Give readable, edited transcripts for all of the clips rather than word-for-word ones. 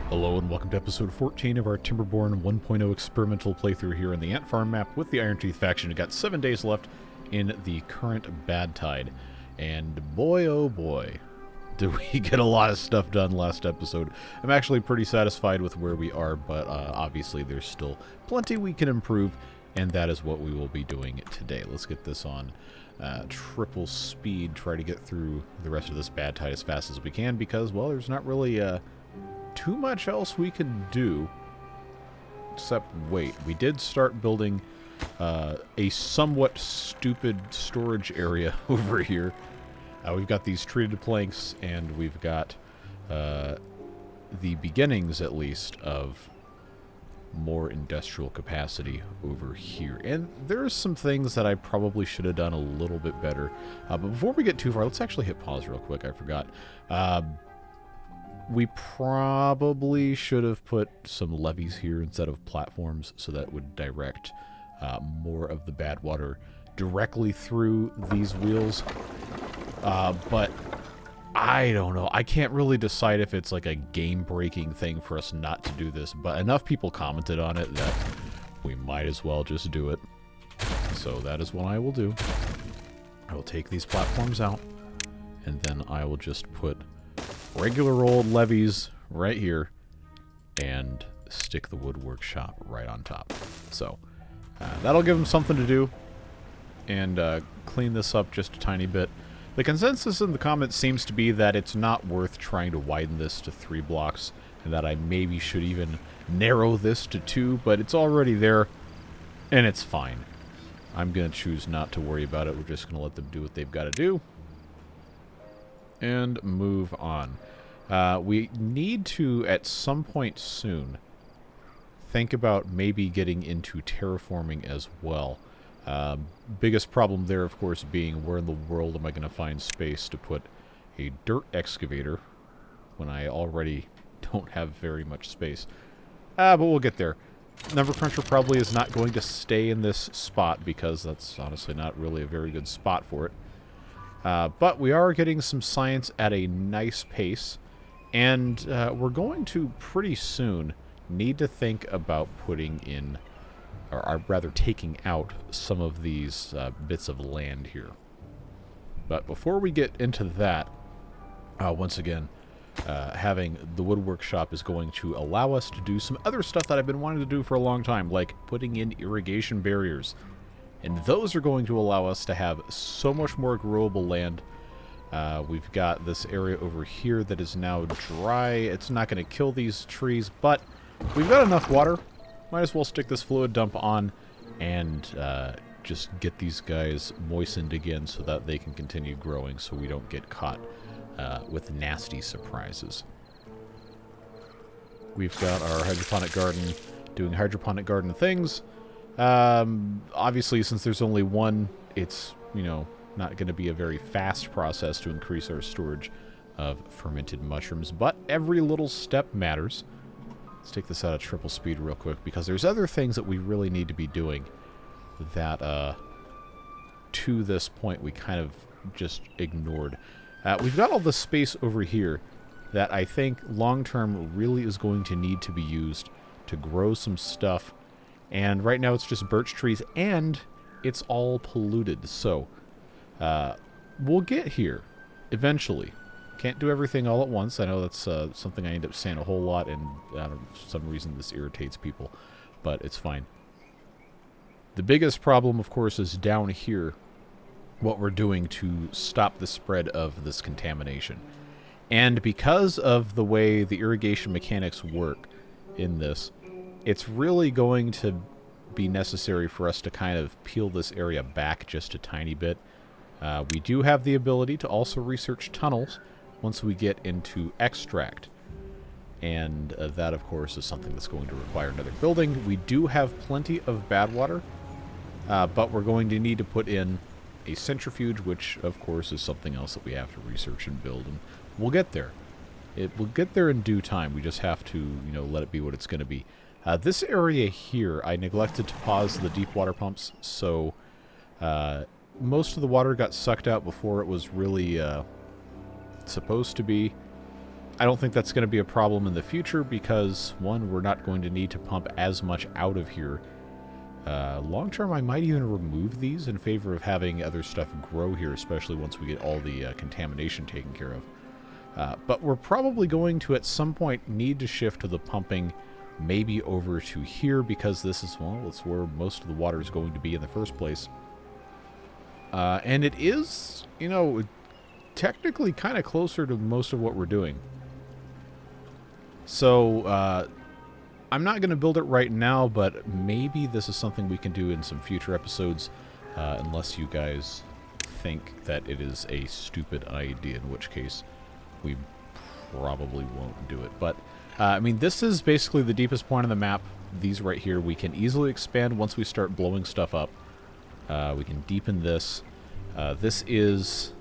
Hello and welcome to episode 14 of our Timberborn 1.0 experimental playthrough here in the Ant Farm map with the Iron Teeth faction. We've got 7 days left in the current bad tide. And boy oh boy, did we get a lot of stuff done last episode. I'm actually pretty satisfied with where we are, but obviously there's still plenty we can improve, and that is what we will be doing today. Let's get this on triple speed, try to get through the rest of this bad tide as fast as we can, because, well, there's not really too much else we can do except wait. We did start building a somewhat stupid storage area over here. We've got these treated planks, and we've got the beginnings, at least, of more industrial capacity over here. And there's some things that I probably should have done a little bit better. But before we get too far, let's actually hit pause real quick. I forgot. We probably should have put some levees here instead of platforms, so that would direct more of the bad water directly through these wheels. But I don't know. I can't really decide if it's like a game-breaking thing for us not to do this, but enough people commented on it that we might as well just do it. So that is what I will do. I will take these platforms out, and then I will just put regular old levees right here and stick the wood workshop right on top. So that'll give them something to do, and clean this up just a tiny bit. The consensus in the comments seems to be that it's not worth trying to widen this to 3 blocks, and that I maybe should even narrow this to 2, but it's already there, and it's fine. I'm going to choose not to worry about it. We're just going to let them do what they've got to do and move on. We need to, at some point soon, think about maybe getting into terraforming as well. Biggest problem there, of course, being where in the world am I going to find space to put a dirt excavator when I already don't have very much space. But we'll get there. Number Cruncher probably is not going to stay in this spot because that's honestly not really a very good spot for it. But we are getting some science at a nice pace, and we're going to pretty soon need to think about putting in, or rather taking out, some of these bits of land here. But before we get into that, once again, having the wood workshop is going to allow us to do some other stuff that I've been wanting to do for a long time, like putting in irrigation barriers. And those are going to allow us to have so much more growable land. We've got this area over here that is now dry. It's not going to kill these trees, but we've got enough water. Might as well stick this fluid dump on and just get these guys moistened again so that they can continue growing, so we don't get caught with nasty surprises. We've got our hydroponic garden doing hydroponic garden things. Obviously, since there's only one, it's, you know, not going to be a very fast process to increase our storage of fermented mushrooms, but every little step matters. Let's take this out of triple speed real quick, because there's other things that we really need to be doing that, to this point, we kind of just ignored. We've got all this space over here that I think long-term really is going to need to be used to grow some stuff. And right now it's just birch trees, and it's all polluted. So, we'll get here eventually. Can't do everything all at once. I know that's something I end up saying a whole lot, and for some reason this irritates people, but it's fine. The biggest problem, of course, is down here, what we're doing to stop the spread of this contamination. And because of the way the irrigation mechanics work in this, it's really going to be necessary for us to kind of peel this area back just a tiny bit. We do have the ability to also research tunnels once we get into extract. And that, of course, is something that's going to require another building. We do have plenty of bad water, but we're going to need to put in a centrifuge, which, of course, is something else that we have to research and build. And we'll get there. It will get there in due time. We just have to, you know, let it be what it's going to be. This area here, I neglected to pause the deep water pumps, so most of the water got sucked out before it was really supposed to be. I don't think that's going to be a problem in the future because, one, we're not going to need to pump as much out of here. Long term, I might even remove these in favor of having other stuff grow here, especially once we get all the contamination taken care of. But we're probably going to, at some point, need to shift to the pumping maybe over to here because this is, well, it's where most of the water is going to be in the first place. And it is, you know, technically kind of closer to most of what we're doing. So, I'm not going to build it right now, but maybe this is something we can do in some future episodes, unless you guys think that it is a stupid idea, in which case we probably won't do it. But, I mean, this is basically the deepest point on the map. These right here, we can easily expand once we start blowing stuff up. We can deepen this. This is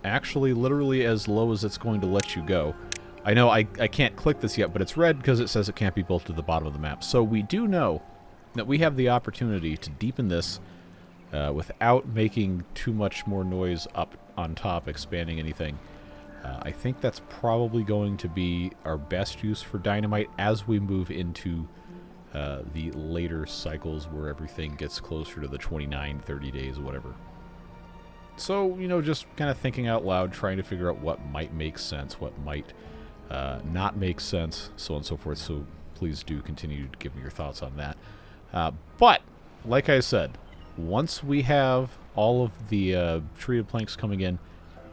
actually literally as low as it's going to let you go. I know I can't click this yet, but it's red because it says it can't be built to the bottom of the map. So we do know that we have the opportunity to deepen this without making too much more noise up on top, expanding anything. I think that's probably going to be our best use for dynamite as we move into the later cycles where everything gets closer to the 29, 30 days, whatever. So, you know, just kind of thinking out loud, trying to figure out what might make sense, what might not make sense, so on and so forth. So please do continue to give me your thoughts on that. But, like I said, once we have all of the treated planks coming in,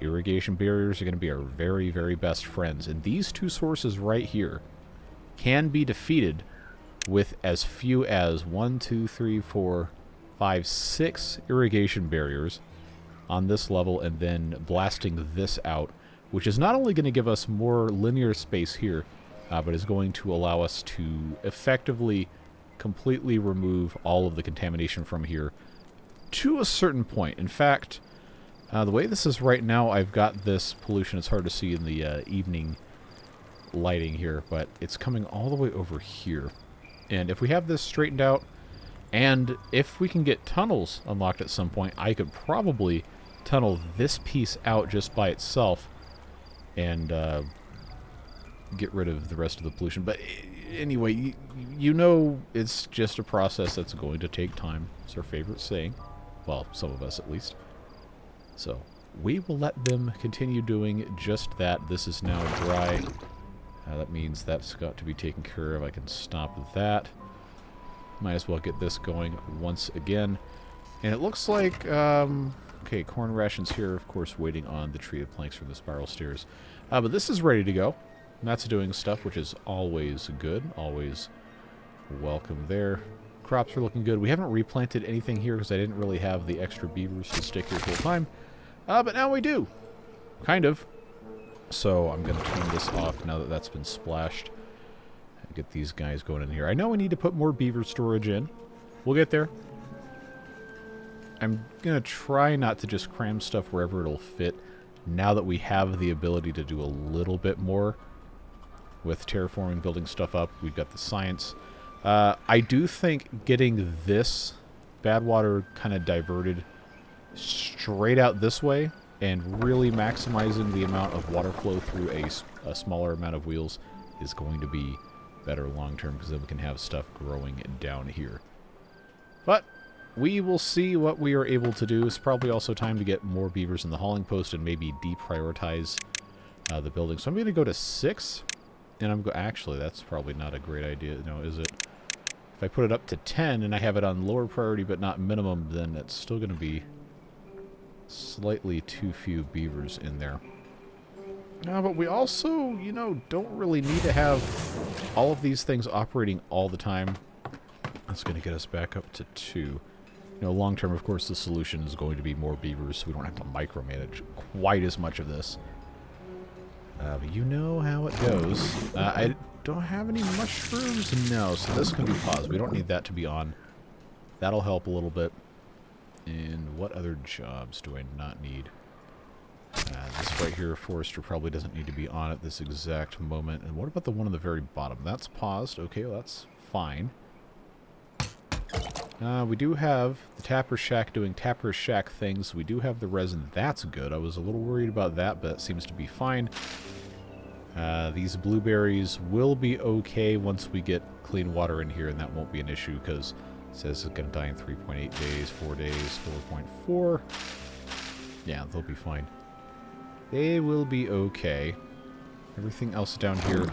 irrigation barriers are going to be our very, very best friends. And these two sources right here can be defeated with as few as 1, 2, 3, 4, 5, 6 irrigation barriers on this level, and then blasting this out, which is not only going to give us more linear space here, but is going to allow us to effectively completely remove all of the contamination from here to a certain point. In fact, the way this is right now, I've got this pollution. It's hard to see in the evening lighting here, but it's coming all the way over here. And if we have this straightened out, and if we can get tunnels unlocked at some point, I could probably tunnel this piece out just by itself and get rid of the rest of the pollution. But anyway, you know it's just a process that's going to take time. It's our favorite saying. Well, some of us at least. So we will let them continue doing just that. This is now dry. That means that's got to be taken care of. I can stop that. Might as well get this going once again. And it looks like, okay, corn rations here, of course, waiting on the treated planks from the spiral stairs. But this is ready to go. And that's doing stuff, which is always good. Always welcome there. Crops are looking good. We haven't replanted anything here because I didn't really have the extra beavers to stick here full time. But now we do. Kind of. So I'm going to turn this off now that that's been splashed. Get these guys going in here. I know we need to put more beaver storage in. We'll get there. I'm going to try not to just cram stuff wherever it'll fit now that we have the ability to do a little bit more with terraforming, building stuff up. We've got the science. I do think getting this bad water kind of diverted straight out this way and really maximizing the amount of water flow through a smaller amount of wheels is going to be better long term, because then we can have stuff growing down here. But we will see what we are able to do. It's probably also time to get more beavers in the hauling post and maybe deprioritize the building. So I'm going to go to 6, and I'm actually, that's probably not a great idea, no, is it? If I put it up to 10 and I have it on lower priority but not minimum, then it's still going to be slightly too few beavers in there. But we also, you know, don't really need to have all of these things operating all the time. That's going to get us back up to 2. You know, long term, of course, the solution is going to be more beavers, so we don't have to micromanage quite as much of this. But you know how it goes. I don't have any mushrooms? No, so this can be paused. We don't need that to be on. That'll help a little bit. And what other jobs do I not need? This right here, forester, probably doesn't need to be on at this exact moment. And what about the one on the very bottom? That's paused. Okay, well, that's fine. We do have the Tapper Shack doing Tapper Shack things. We do have the resin. That's good. I was a little worried about that, but it seems to be fine. These blueberries will be okay once we get clean water in here, and that won't be an issue because it says it's going to die in 3.8 days, 4 days, 4.4. Yeah, they'll be fine. They will be okay. Everything else down here,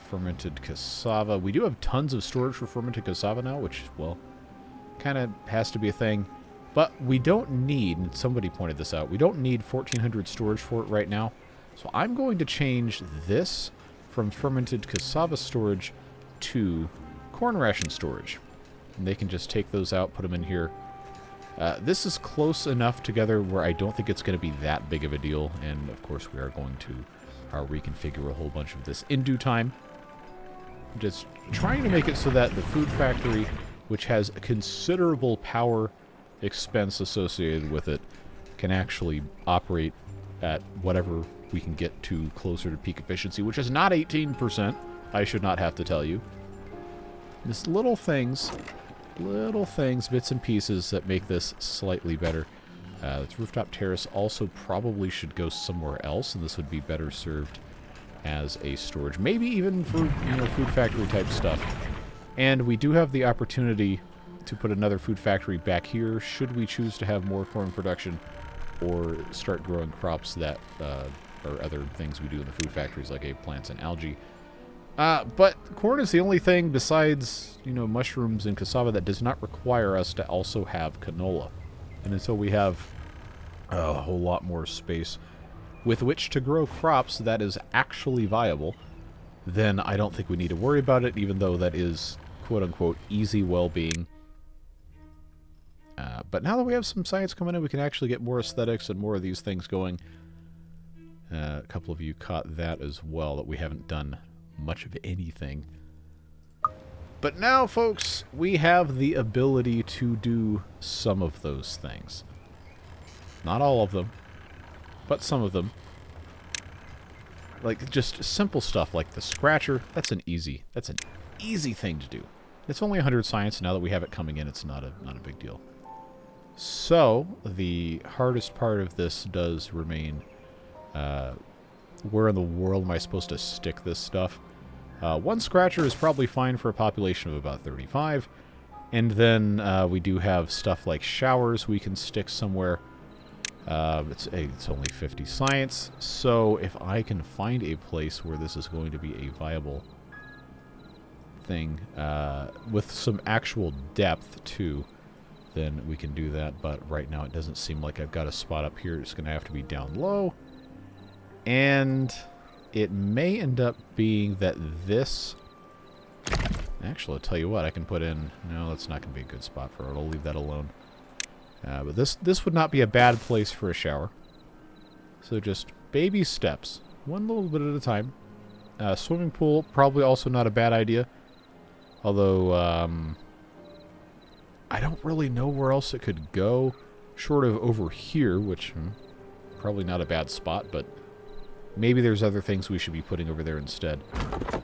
fermented cassava. We do have tons of storage for fermented cassava now, which, well, kind of has to be a thing. But we don't need, and somebody pointed this out, we don't need 1,400 storage for it right now. So I'm going to change this from fermented cassava storage to corn ration storage. And they can just take those out, put them in here. This is close enough together where I don't think it's going to be that big of a deal. And, of course, we are going to reconfigure a whole bunch of this in due time. Just trying to make it so that the food factory, which has a considerable power expense associated with it, can actually operate at whatever we can get to closer to peak efficiency, which is not 18%. I should not have to tell you. Just little things, bits and pieces that make this slightly better. This rooftop terrace also probably should go somewhere else, and this would be better served as a storage. Maybe even for, food factory type stuff. And we do have the opportunity to put another food factory back here, should we choose to have more corn production or start growing crops that or other things we do in the food factories like eggplants and algae. But corn is the only thing besides, mushrooms and cassava that does not require us to also have canola. And until we have a whole lot more space with which to grow crops that is actually viable, then I don't think we need to worry about it, even though that is quote-unquote easy well-being. But now that we have some science coming in, we can actually get more aesthetics and more of these things going. A couple of you caught that as well, that we haven't done much of anything. But now, folks, we have the ability to do some of those things. Not all of them, but some of them. Like, just simple stuff like the scratcher. That's an easy thing to do. It's only 100 science. Now that we have it coming in, it's not a big deal. So, the hardest part of this does remain, where in the world am I supposed to stick this stuff? One scratcher is probably fine for a population of about 35. And then we do have stuff like showers we can stick somewhere. It's only 50 science. So if I can find a place where this is going to be a viable thing, with some actual depth too, then we can do that. But right now it doesn't seem like I've got a spot up here. It's going to have to be down low. And it may end up being that this... Actually, I'll tell you what, I can put in... No, that's not going to be a good spot for it. I'll leave that alone. But this would not be a bad place for a shower. So just baby steps. One little bit at a time. Swimming pool, probably also not a bad idea. Although, I don't really know where else it could go. Short of over here, which... probably not a bad spot, but... maybe there's other things we should be putting over there instead.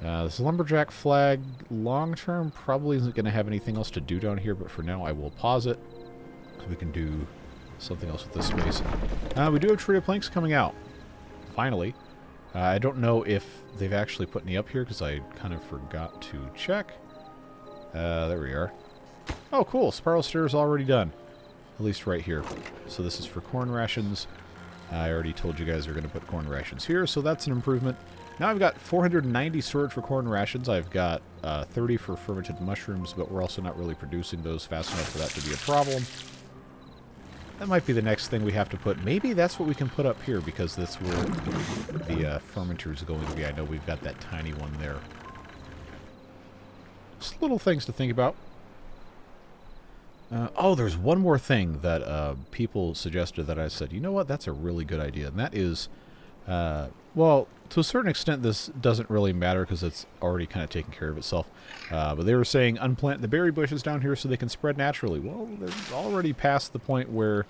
This lumberjack flag, long-term, probably isn't going to have anything else to do down here, but for now I will pause it. So we can do something else with this space. We do have treated planks coming out. Finally. I don't know if they've actually put any up here, because I kind of forgot to check. There we are. Oh, cool. Spiral stair is already done. At least right here. So this is for corn rations. I already told you guys we're going to put corn rations here, so that's an improvement. Now I've got 490 storage for corn rations. I've got 30 for fermented mushrooms, but we're also not really producing those fast enough for that to be a problem. That might be the next thing we have to put. Maybe that's what we can put up here, because that's where the fermenter is going to be. I know we've got that tiny one there. Just little things to think about. Oh, there's one more thing that people suggested that I said, you know what, that's a really good idea. And that is, well, to a certain extent, this doesn't really matter because it's already kind of taken care of itself. But they were saying unplant the berry bushes down here so they can spread naturally. Well, they're already past the point where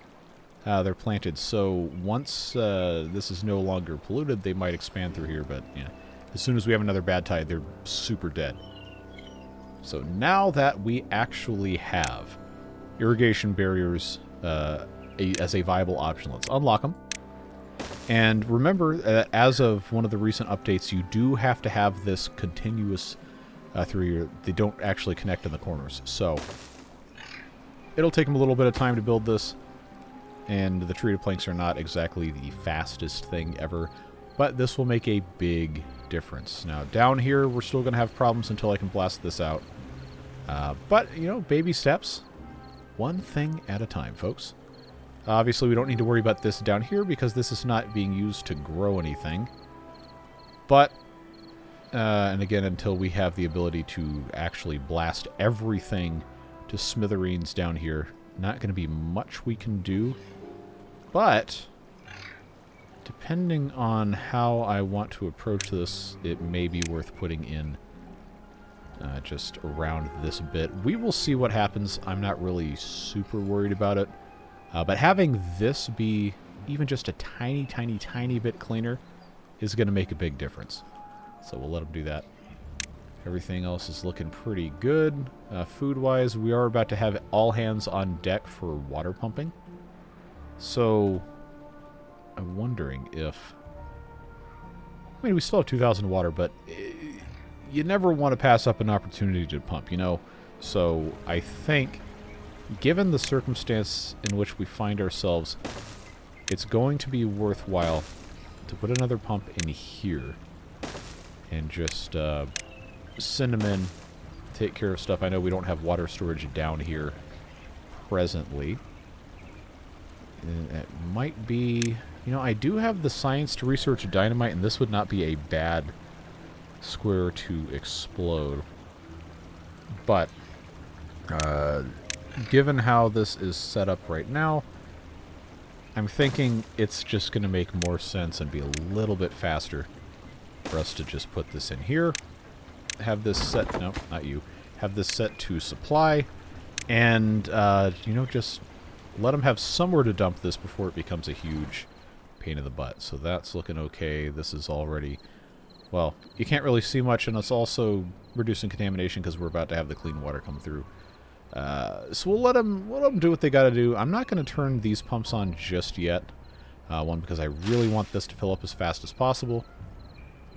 they're planted. So once this is no longer polluted, they might expand through here. But yeah, as soon as we have another bad tide, they're super dead. So now that we actually have irrigation barriers as a viable option, let's unlock them. And remember that as of one of the recent updates, you do have to have this continuous through your... They don't actually connect in the corners. So it'll take them a little bit of time to build this. And the treated planks are not exactly the fastest thing ever. But this will make a big difference. Now, down here, we're still going to have problems until I can blast this out. But, you know, baby steps. One thing at a time, folks. Obviously, we don't need to worry about this down here because this is not being used to grow anything. But, and again, until we have the ability to actually blast everything to smithereens down here, not going to be much we can do. But, depending on how I want to approach this, it may be worth putting in just around this bit. We will see what happens. I'm not really super worried about it. But having this be even just a tiny, tiny, tiny bit cleaner is going to make a big difference. So we'll let them do that. Everything else is looking pretty good. Food-wise, we are about to have all hands on deck for water pumping. So I'm wondering if... I mean, we still have 2,000 water, but you never want to pass up an opportunity to pump, you know? So I think, given the circumstance in which we find ourselves, it's going to be worthwhile to put another pump in here and just send them in, take care of stuff. I know we don't have water storage down here presently. It might be... You know, I do have the science to research dynamite, and this would not be a bad square to explode. But, given how this is set up right now, I'm thinking it's just going to make more sense and be a little bit faster for us to just put this in here. Have this set... No, not you. Have this set to supply. And, you know, just let them have somewhere to dump this before it becomes a huge pain in the butt. So that's looking okay. This is already... Well, you can't really see much, and it's also reducing contamination because we're about to have the clean water come through. So we'll let them do what they got to do. I'm not going to turn these pumps on just yet. One, because I really want this to fill up as fast as possible.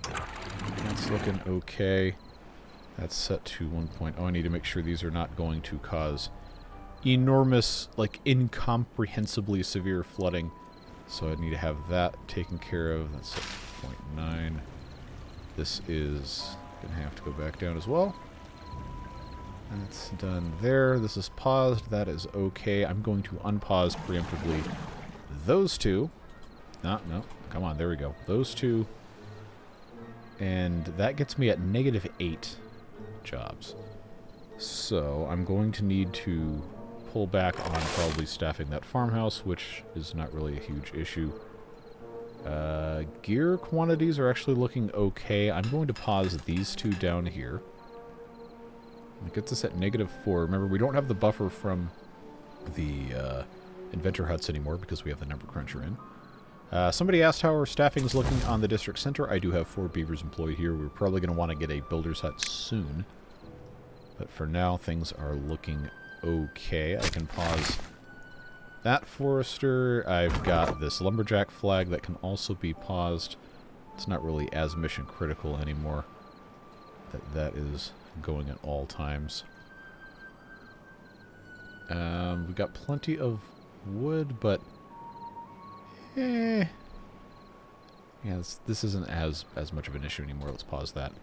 That's looking okay. That's set to 1.0. I need to make sure these are not going to cause enormous, like, incomprehensibly severe flooding. So I need to have that taken care of. That's set to 0.9. This is going to have to go back down as well. That's done there. This is paused. That is okay. I'm going to unpause preemptively those two. No, come on, there we go. Those two. And that gets me at -8 jobs. So I'm going to need to pull back on probably staffing that farmhouse, which is not really a huge issue. Gear quantities are actually looking okay. I'm going to pause these two down here. It gets us at -4. Remember, we don't have the buffer from the inventor huts anymore because we have the number cruncher in. Somebody asked how our staffing is looking on the district center. I do have 4 beavers employed here. We're probably going to want to get a builder's hut soon. But for now, things are looking okay. I can pause that forester. I've got this lumberjack flag that can also be paused. It's not really as mission critical anymore. That is going at all times. We've got plenty of wood, but yeah, this isn't as much of an issue anymore. Let's pause that.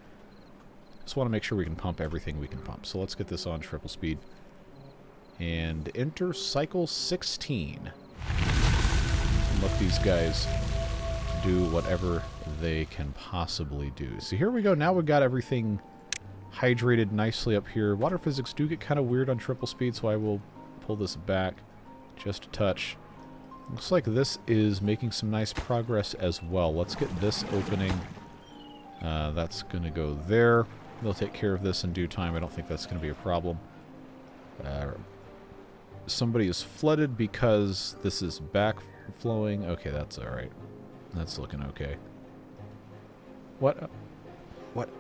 Just want to make sure we can pump everything we can pump. So let's get this on triple speed. And enter cycle 16. And let these guys do whatever they can possibly do. So here we go. Now we've got everything hydrated nicely up here. Water physics do get kind of weird on triple speed, so I will pull this back just a touch. Looks like this is making some nice progress as well. Let's get this opening. That's going to go there. They'll take care of this in due time. I don't think that's going to be a problem. Somebody is flooded because this is backflowing. Okay, that's alright. That's looking okay. What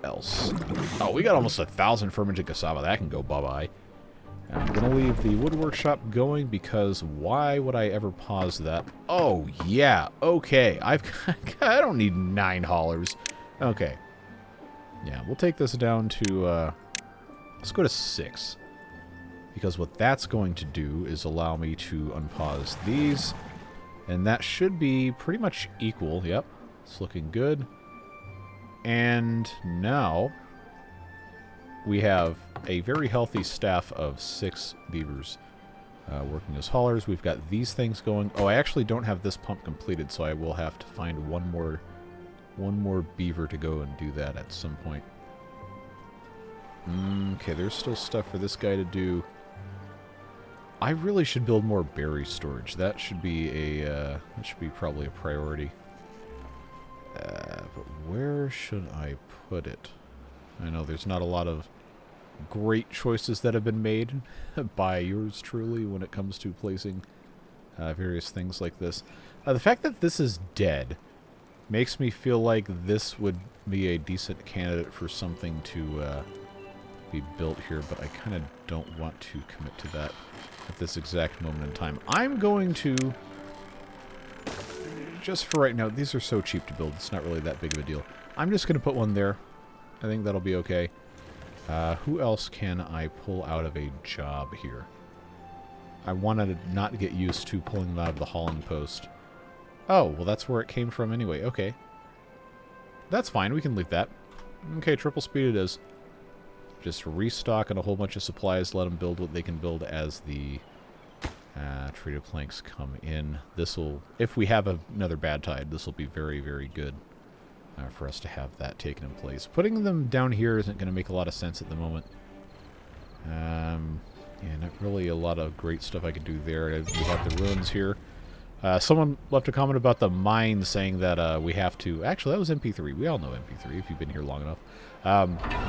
else? Oh, we got almost 1,000 fermented cassava. That can go bye-bye. I'm going to leave the wood workshop going because why would I ever pause that? Oh, yeah. Okay. I don't need 9 haulers. Okay. Yeah, we'll take this down to, let's go to 6. Because what that's going to do is allow me to unpause these. And that should be pretty much equal. Yep. It's looking good. And now we have a very healthy staff of 6 beavers working as haulers. We've got these things going. Oh, I actually don't have this pump completed, so I will have to find one more beaver to go and do that at some point. Okay, there's still stuff for this guy to do. I really should build more berry storage. That should be probably a priority. But where should I put it? I know there's not a lot of great choices that have been made by yours truly when it comes to placing various things like this. The fact that this is dead makes me feel like this would be a decent candidate for something to be built here, but I kind of don't want to commit to that at this exact moment in time. I'm going to, just for right now, these are so cheap to build, it's not really that big of a deal. I'm just going to put one there. I think that'll be okay. Who else can I pull out of a job here? I wanted to not get used to pulling them out of the hauling post. Oh, well that's where it came from anyway. Okay. That's fine, we can leave that. Okay, triple speed it is. Just restock on a whole bunch of supplies, let them build what they can build as the treated planks come in. This'll, if we have another bad tide, this will be very, very good for us to have that taken in place. Putting them down here isn't going to make a lot of sense at the moment. Yeah, not really a lot of great stuff I can do there. We have the ruins here. Someone left a comment about the mine saying that we have to... Actually, that was MP3. We all know MP3 if you've been here long enough.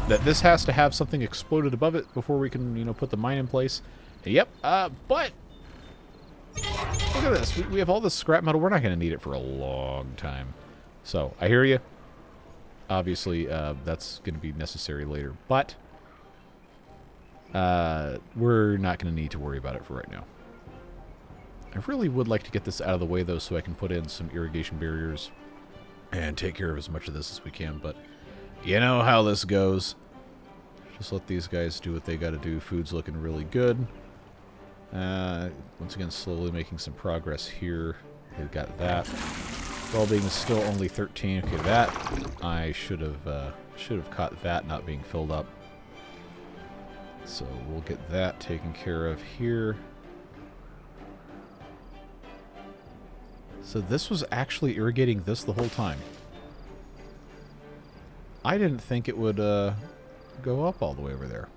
That this has to have something exploded above it before we can, you know, put the mine in place. Yep, but... Look at this. We have all this scrap metal. We're not going to need it for a long time. So, I hear you. Obviously, that's going to be necessary later. But, we're not going to need to worry about it for right now. I really would like to get this out of the way, though, so I can put in some irrigation barriers and take care of as much of this as we can. But you know how this goes. Just let these guys do what they got to do. Food's looking really good. Once again, slowly making some progress here. We've got that. Well-being is still only 13. Okay, that I should have caught that not being filled up. So we'll get that taken care of here. So this was actually irrigating this the whole time. I didn't think it would go up all the way over there.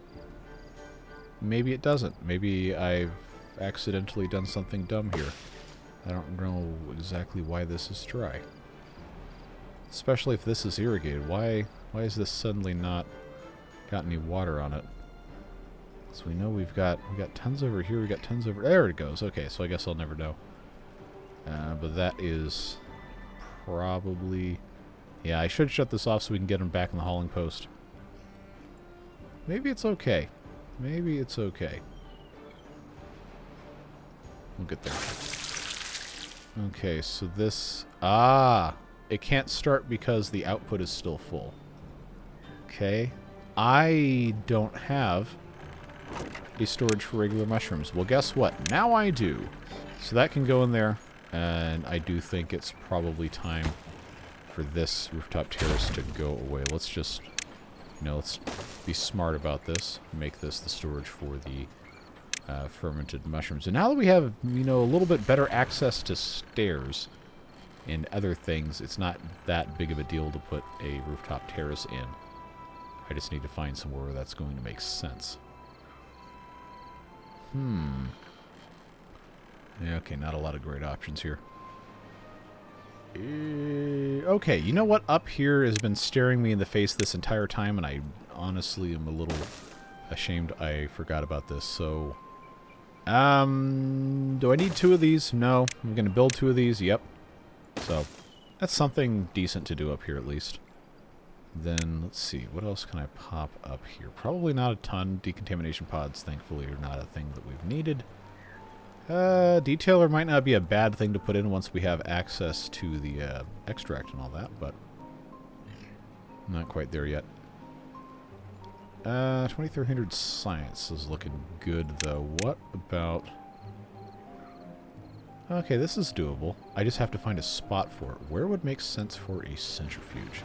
Maybe it doesn't. Maybe I've accidentally done something dumb here. I don't know exactly why this is dry. Especially if this is irrigated. Why is this suddenly not got any water on it? So we know we got tons over here, we got tons over... There it goes. Okay, so I guess I'll never know. But that is probably... Yeah, I should shut this off so we can get them back in the hauling post. Maybe it's okay. Maybe it's okay. We'll get there. Okay, so this... Ah! It can't start because the output is still full. Okay. I don't have a storage for regular mushrooms. Well, guess what? Now I do. So that can go in there. And I do think it's probably time for this rooftop terrace to go away. Let's just, you know, let's be smart about this. Make this the storage for the fermented mushrooms. And now that we have, you know, a little bit better access to stairs and other things, it's not that big of a deal to put a rooftop terrace in. I just need to find somewhere where that's going to make sense. Yeah, okay, not a lot of great options here. Okay, you know what? Up here has been staring me in the face this entire time, and I honestly am a little ashamed I forgot about this. So, do I need 2 of these? No. I'm going to build 2 of these. Yep. So, that's something decent to do up here at least. Then, let's see, what else can I pop up here? Probably not a ton. Decontamination pods, thankfully, are not a thing that we've needed. Detailer might not be a bad thing to put in once we have access to the extract and all that, but not quite there yet. 2300 science is looking good, though. What about... Okay, this is doable. I just have to find a spot for it. Where would make sense for a centrifuge?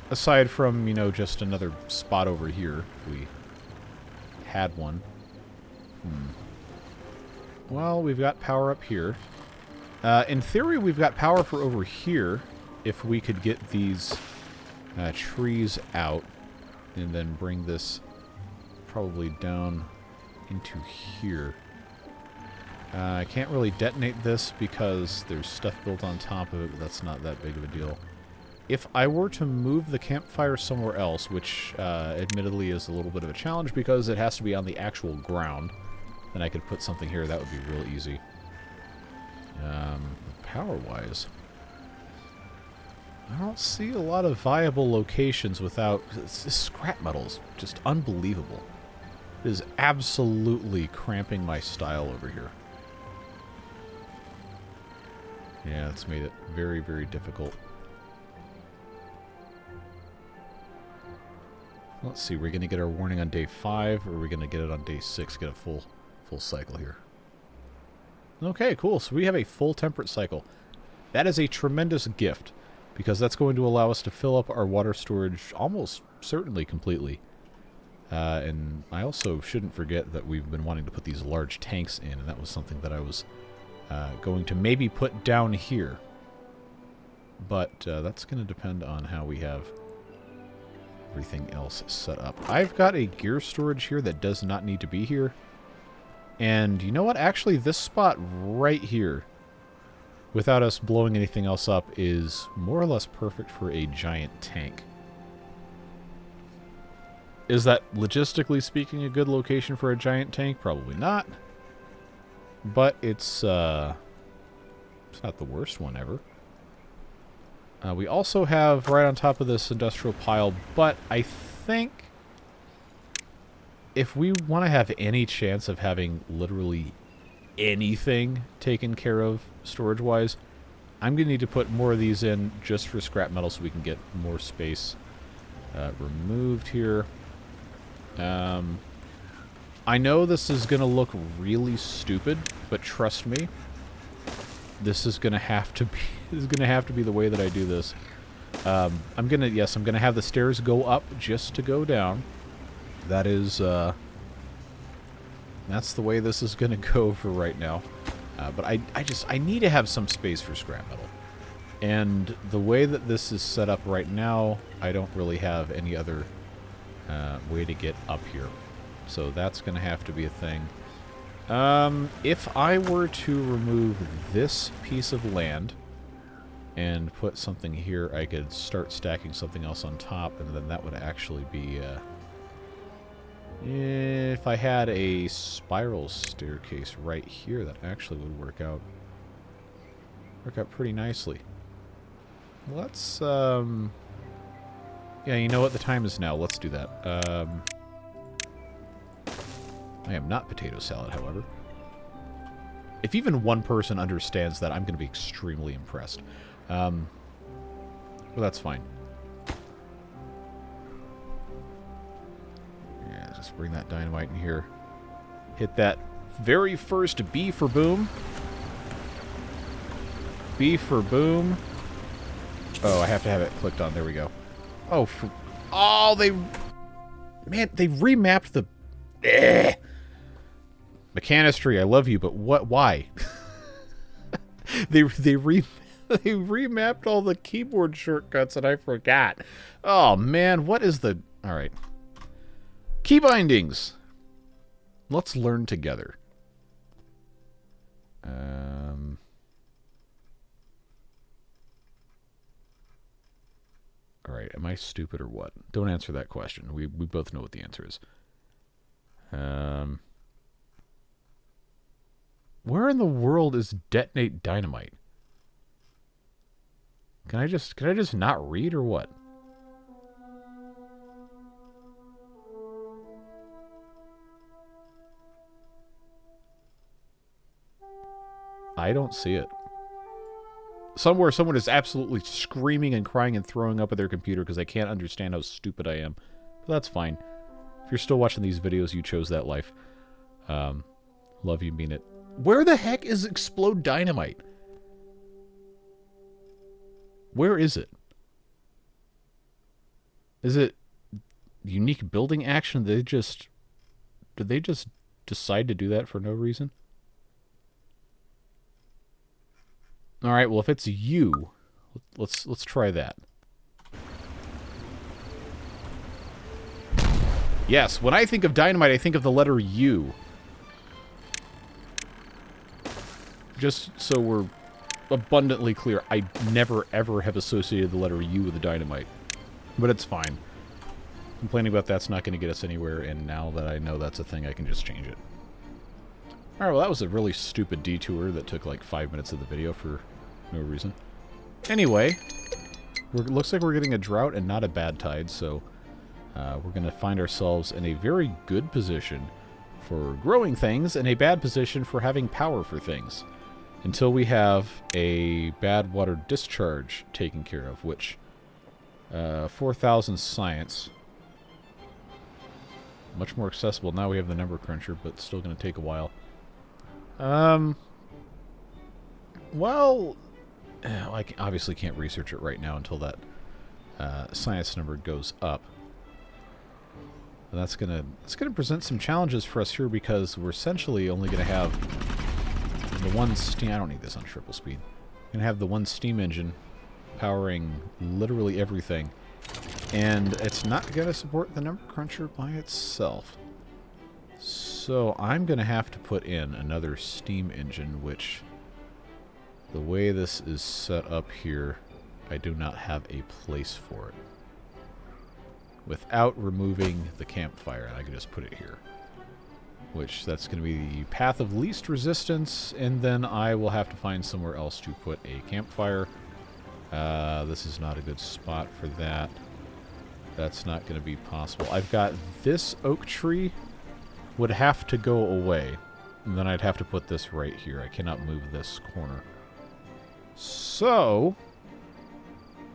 Aside from, you know, just another spot over here, if we had one. Well, we've got power up here. In theory, we've got power for over here, if we could get these trees out, and then bring this probably down into here. I can't really detonate this because there's stuff built on top of it, but that's not that big of a deal. If I were to move the campfire somewhere else, which admittedly is a little bit of a challenge because it has to be on the actual ground, then I could put something here. That would be real easy. Power-wise, I don't see a lot of viable locations without... This scrap metal's just unbelievable. It is absolutely cramping my style over here. Yeah, it's made it very, very difficult. Let's see, we're going to get our warning on day 5, or are we going to get it on day 6, get a full cycle here? Okay, cool. So we have a full temperate cycle. That is a tremendous gift, because that's going to allow us to fill up our water storage almost certainly completely. And I also shouldn't forget that we've been wanting to put these large tanks in, and that was something that I was going to maybe put down here. But that's going to depend on how we have everything else set up. I've got a gear storage here that does not need to be here. And you know what? Actually, this spot right here, without us blowing anything else up, is more or less perfect for a giant tank. Is that, logistically speaking, a good location for a giant tank? Probably not. But it's not the worst one ever. We also have right on top of this industrial pile, but I think if we want to have any chance of having literally anything taken care of storage-wise, I'm going to need to put more of these in just for scrap metal so we can get more space removed here. I know this is going to look really stupid, but trust me, this is going to have to be the way that I do this. I'm going to have the stairs go up just to go down. That is that's the way this is going to go for right now. But I need to have some space for scrap metal. And the way that this is set up right now, I don't really have any other way to get up here. So that's going to have to be a thing. If I were to remove this piece of land and put something here, I could start stacking something else on top, and then that would actually be... if I had a spiral staircase right here, that actually would work out pretty nicely. Let's, yeah, you know what? The time is now. Let's do that. I am not potato salad, however. If even one person understands that, I'm going to be extremely impressed. Well, that's fine. Yeah, just bring that dynamite in here. Hit that very first B for boom. B for boom. Oh, I have to have it clicked on. There we go. Oh, man, they remapped the... Mechanistry, I love you, but what? Why? they remapped all the keyboard shortcuts and I forgot. Oh man, what is the... Alright. Key bindings. Let's learn together. Alright, am I stupid or what? Don't answer that question. We both know what the answer is. Where in the world is detonate dynamite? Can I just not read or what? I don't see it. Somewhere, someone is absolutely screaming and crying and throwing up at their computer because they can't understand how stupid I am. But that's fine. If you're still watching these videos, you chose that life. Love you, mean it. Where the heck is Explode Dynamite? Where is it? Is it unique building action? Did they just decide to do that for no reason? All right, well, if it's you, let's try that. Yes, when I think of dynamite, I think of the letter U. Just so we're abundantly clear, I never, ever have associated the letter U with the dynamite. But it's fine. Complaining about that's not going to get us anywhere, and now that I know that's a thing, I can just change it. Alright, well, that was a really stupid detour that took like 5 minutes of the video for no reason. Anyway, looks like we're getting a drought and not a bad tide, so we're going to find ourselves in a very good position for growing things and a bad position for having power for things. Until we have a bad water discharge taken care of, which 4,000 science. Much more accessible. Now we have the number cruncher, but still going to take a while. Well, I obviously can't research it right now until that science number goes up. And that's gonna present some challenges for us here because we're essentially only going to have the one steam. I don't need this on triple speed. I'm gonna have the one steam engine powering literally everything, and it's not going to support the number cruncher by itself. So I'm going to have to put in another steam engine, which, the way this is set up here, I do not have a place for it. Without removing the campfire, and I can just put it here. Which, that's going to be the path of least resistance, and then I will have to find somewhere else to put a campfire. This is not a good spot for that. That's not going to be possible. I've got this oak tree would have to go away. And then I'd have to put this right here. I cannot move this corner. So,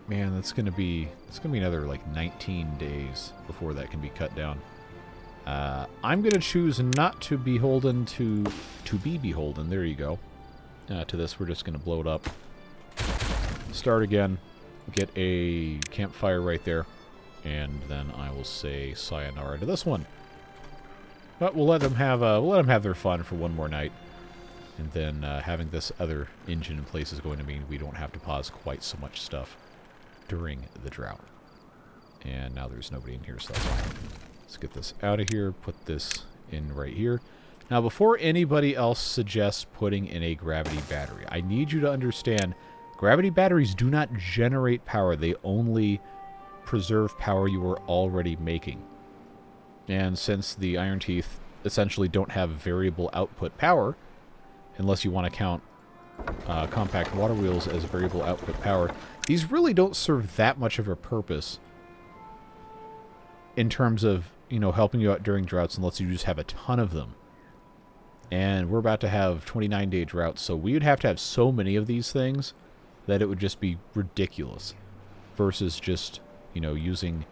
man, that's going to be another like 19 days before that can be cut down. I'm going to choose not to be beholden to be beholden. There you go. To this, we're just going to blow it up. Start again. Get a campfire right there. And then I will say sayonara to this one. But we'll let them have their fun for one more night. And then having this other engine in place is going to mean we don't have to pause quite so much stuff during the drought. And now there's nobody in here, so that's fine. Let's get this out of here, put this in right here. Now, before anybody else suggests putting in a gravity battery, I need you to understand, gravity batteries do not generate power. They only preserve power you are already making. And since the iron teeth essentially don't have variable output power, unless you want to count compact water wheels as variable output power, these really don't serve that much of a purpose in terms of, you know, helping you out during droughts unless you just have a ton of them. And we're about to have 29-day droughts, so we would have to have so many of these things that it would just be ridiculous versus just, you know, using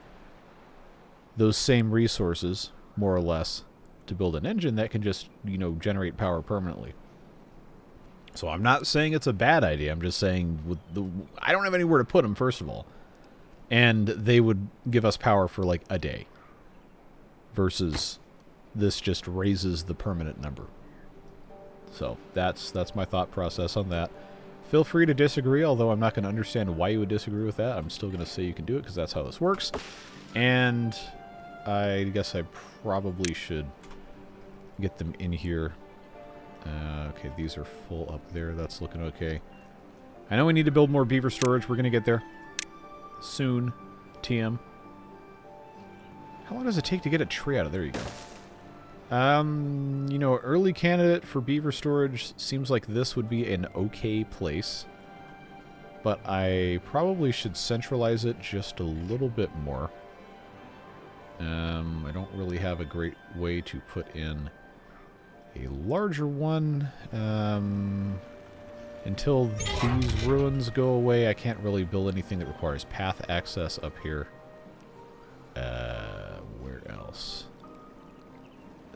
those same resources, more or less, to build an engine that can just, you know, generate power permanently. So I'm not saying it's a bad idea. I'm just saying I don't have anywhere to put them, first of all. And they would give us power for like a day. Versus this just raises the permanent number. So that's my thought process on that. Feel free to disagree, although I'm not going to understand why you would disagree with that. I'm still going to say you can do it because that's how this works. And I guess I probably should get them in here. Okay, these are full up there. That's looking okay. I know we need to build more beaver storage. We're going to get there soon. TM. How long does it take to get a tree out of there? You go. You know, early candidate for beaver storage seems like this would be an okay place. But I probably should centralize it just a little bit more. I don't really have a great way to put in a larger one. until these ruins go away, I can't really build anything that requires path access up here. Where else?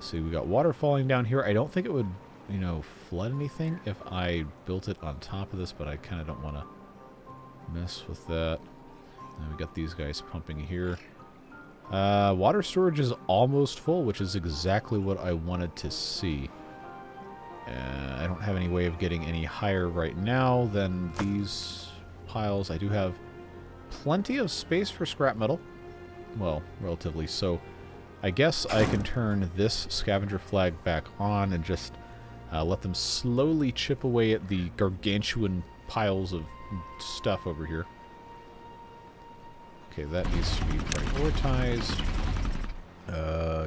See, we got water falling down here. I don't think it would, you know, flood anything if I built it on top of this, but I kind of don't want to mess with that. And we got these guys pumping here. Water storage is almost full, which is exactly what I wanted to see. I don't have any way of getting any higher right now than these piles. I do have plenty of space for scrap metal. Well, relatively so. I guess I can turn this scavenger flag back on and just let them slowly chip away at the gargantuan piles of stuff over here. Okay, that needs to be prioritized.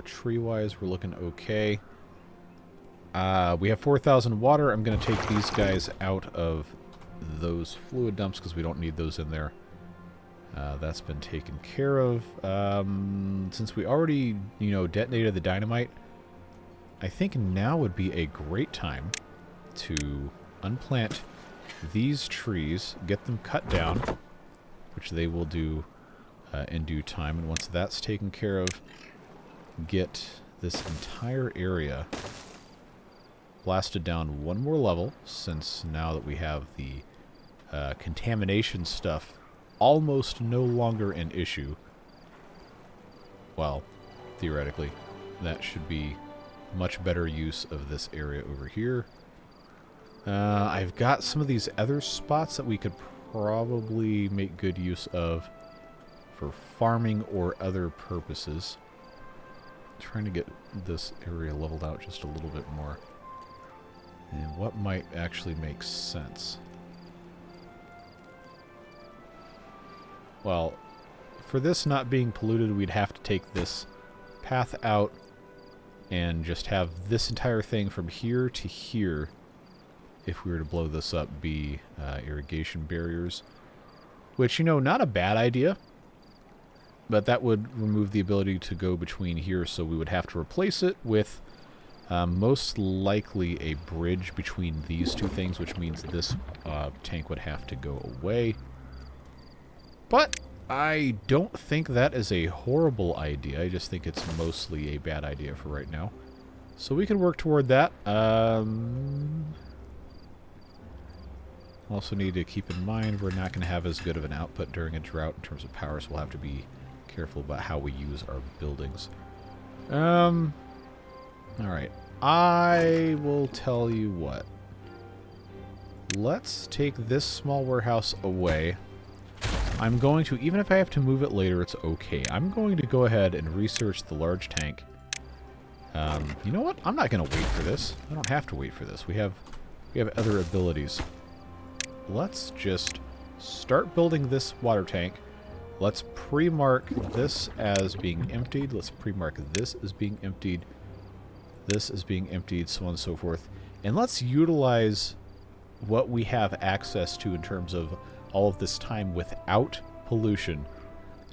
Tree-wise, we're looking okay. We have 4,000 water. I'm going to take these guys out of those fluid dumps because we don't need those in there. That's been taken care of. Since we already, you know, detonated the dynamite, I think now would be a great time to unplant these trees, get them cut down, which they will do in due time. And once that's taken care of, get this entire area blasted down one more level, since now that we have the contamination stuff almost no longer an issue. Well, theoretically, that should be much better use of this area over here. I've got some of these other spots that we could probably make good use of for farming or other purposes. Trying to get this area leveled out just a little bit more. And what might actually make sense? Well, for this not being polluted, we'd have to take this path out and just have this entire thing from here to here, if we were to blow this up, be irrigation barriers. Which, you know, not a bad idea, but that would remove the ability to go between here, so we would have to replace it with most likely a bridge between these two things, which means this tank would have to go away. But I don't think that is a horrible idea. I just think it's mostly a bad idea for right now. So we can work toward that. Also need to keep in mind we're not going to have as good of an output during a drought in terms of power, so we'll have to be careful about how we use our buildings. Alright. I will tell you what. Let's take this small warehouse away. I'm going to, even if I have to move it later, it's okay. I'm going to go ahead and research the large tank. You know what? I'm not going to wait for this. I don't have to wait for this. We have other abilities. Let's just start building this water tank. Let's pre-mark this as being emptied. Let's pre-mark this as being emptied. This is being emptied, so on and so forth. And let's utilize what we have access to in terms of all of this time without pollution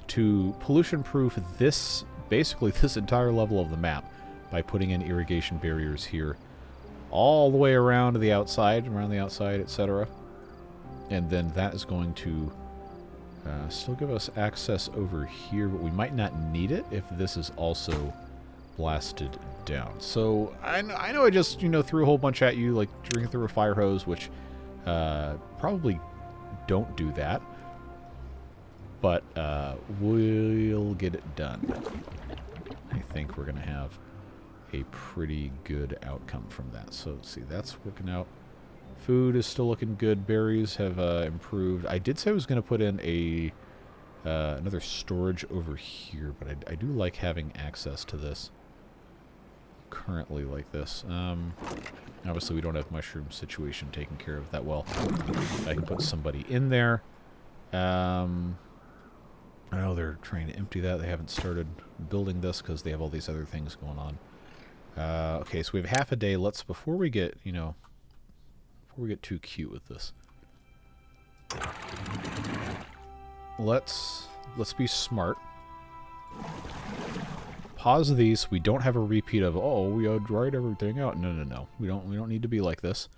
to pollution-proof this, basically this entire level of the map by putting in irrigation barriers here all the way around the outside, etc. And then that is going to still give us access over here, but we might not need it if this is also blasted down. So I know I just, you know, threw a whole bunch at you, like drinking through a fire hose, which probably don't do that, but we'll get it done. I think we're gonna have a pretty good outcome from that. So let's see, that's working out. Food is still looking good. Berries have improved. I did say I was gonna put in a another storage over here, but I do like having access to this currently like this. Obviously we don't have mushroom situation taken care of that well. I can put somebody in there. I know they're trying to empty that. They haven't started building this because they have all these other things going on. Okay, so we have half a day. Let's, before we get, you know, before we get too cute with this, let's be smart. Pause these. We don't have a repeat of, oh, we had dried everything out. No. We don't need to be like this.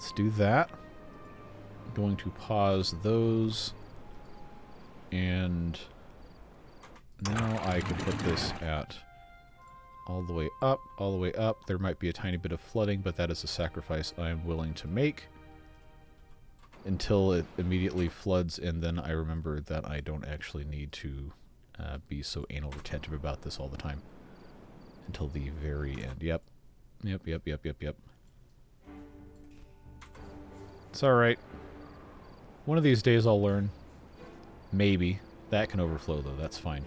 Let's do that. I'm going to pause those. And now I can put this at all the way up, all the way up. There might be a tiny bit of flooding, but that is a sacrifice I am willing to make until it immediately floods, and then I remember that I don't actually need to be so anal retentive about this all the time until the very end. Yep. It's alright. One of these days I'll learn. Maybe. That can overflow, though. That's fine.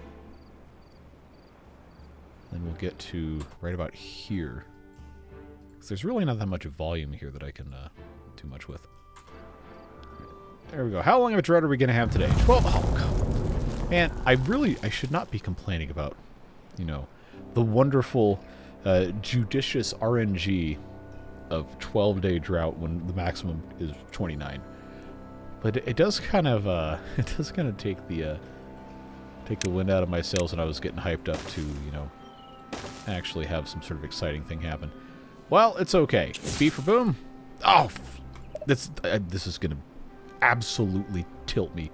Then we'll get to right about here. 'Cause there's really not that much volume here that I can do much with. There we go. How long of a drought are we going to have today? 12. Oh, God. Man, I should not be complaining about, you know, the wonderful, judicious RNG of 12-day drought when the maximum is 29. But it does kind of, take the wind out of my sails when I was getting hyped up to, you know, actually have some sort of exciting thing happen. Well, it's okay. Beaver boom. Oh, this is going to absolutely tilt me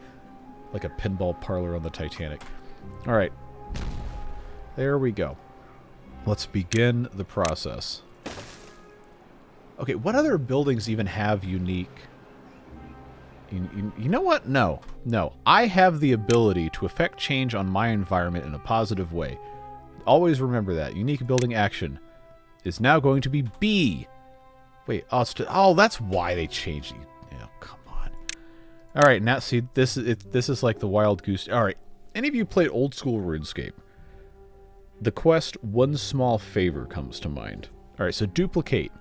like a pinball parlor on the Titanic. All right. There we go. Let's begin the process. Okay, what other buildings even have unique... You know what? No. I have the ability to affect change on my environment in a positive way. Always remember that. Unique building action is now going to be B. Wait, oh, that's why they changed it. Yeah, come on. All right, now see, this is like the wild goose. All right, any of you played old school RuneScape? The quest One Small Favor comes to mind. All right, so duplicate.